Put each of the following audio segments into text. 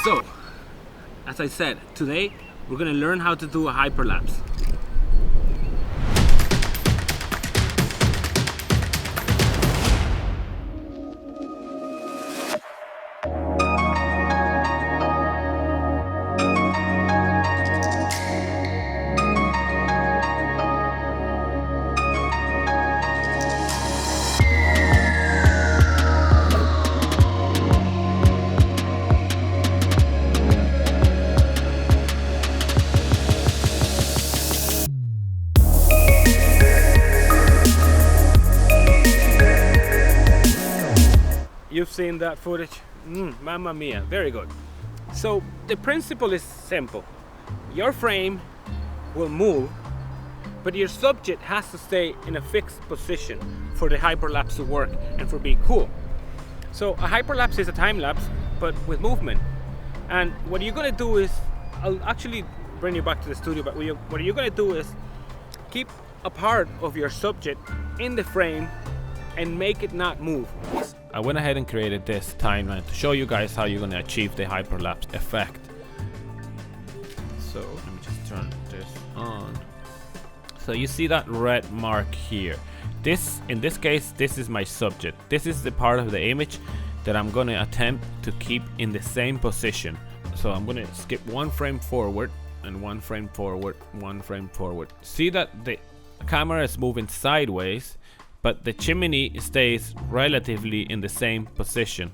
So, as I said, today we're going to learn how to do a hyperlapse. You've seen that footage? Mamma mia, very good. So the principle is simple. Your frame will move, but your subject has to stay in a fixed position for the hyperlapse to work and for being cool. So a hyperlapse is a time lapse, but with movement. And what you're gonna do is, I'll actually bring you back to the studio, but what you're gonna do is keep a part of your subject in the frame and make it not move. I went ahead and created this timeline to show you guys how you're going to achieve the hyperlapse effect. So let me just turn this on. So you see that red mark here. In this case, this is my subject. This is the part of the image that I'm going to attempt to keep in the same position. So I'm going to skip one frame forward and one frame forward, one frame forward. See that the camera is moving sideways, but the chimney stays relatively in the same position.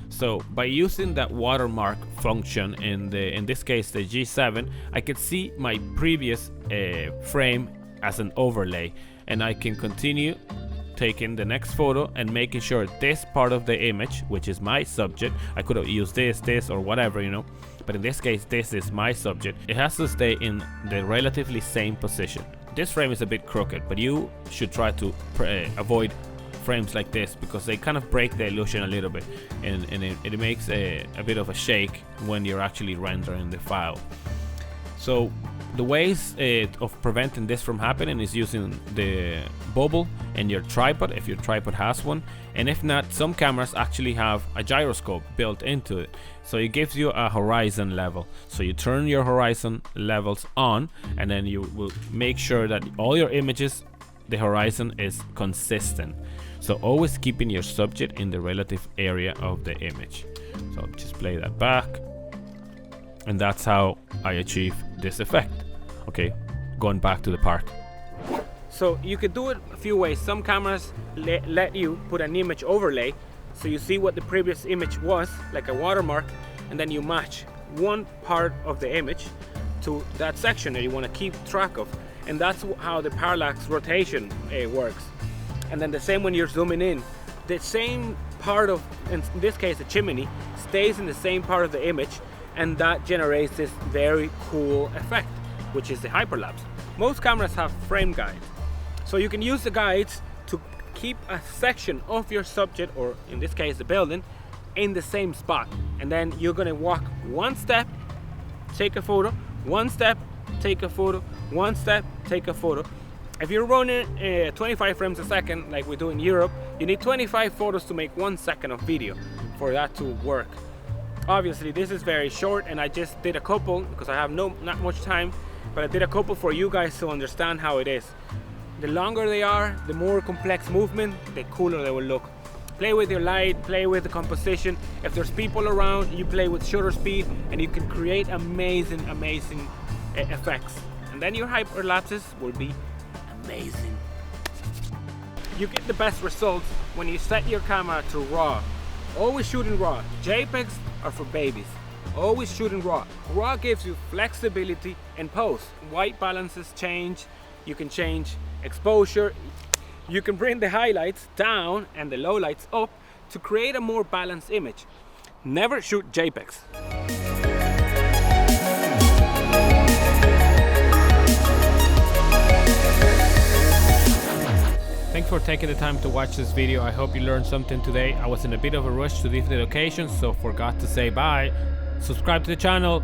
So by using that watermark function in this case the G7, I can see my previous frame as an overlay, and I can continue taking the next photo and making sure this part of the image, which is my subject, I could have used this or whatever, you know, but in this case this is my subject. It has to stay in the relatively same position. This frame is a bit crooked, but you should try to avoid frames like this because they kind of break the illusion a little bit, and it makes a bit of a shake when you're actually rendering the file. So the ways of preventing this from happening is using the bubble and your tripod, if your tripod has one, and if not, some cameras actually have a gyroscope built into it, so it gives you a horizon level. So you turn your horizon levels on, and then you will make sure that all your images, the horizon is consistent. So always keeping your subject in the relative area of the image. So I'll just play that back, and that's how I achieve this effect. Okay, going back to the park. So you could do it a few ways. Some cameras let you put an image overlay, so you see what the previous image was, like a watermark, and then you match one part of the image to that section that you want to keep track of, and that's how the parallax rotation works. And then the same when you're zooming in, the same part of, in this case the chimney, stays in the same part of the image, and that generates this very cool effect, which is the hyperlapse. Most cameras have frame guides, so you can use the guides to keep a section of your subject, or in this case the building, in the same spot. And then you're gonna walk one step, take a photo, one step, take a photo, one step, take a photo. If you're running 25 frames a second like we do in Europe, you need 25 photos to make 1 second of video for that to work. Obviously this is very short, and I just did a couple because I have not much time, but I did a couple for you guys to understand how it is. The longer they are, the more complex movement, the cooler they will look. Play with your light, play with the composition. If there's people around, you play with shutter speed, and you can create amazing effects. And then your hyperlapses will be amazing. You get the best results when you set your camera to RAW. Always shoot in RAW. JPEGs are for babies. Always shoot in RAW. RAW gives you flexibility in post. White balances change. You can change exposure. You can bring the highlights down and the lowlights up to create a more balanced image. Never shoot JPEGs. Thanks for taking the time to watch this video. I hope you learned something today. I was in a bit of a rush to leave the location, so forgot to say bye. Subscribe to the channel,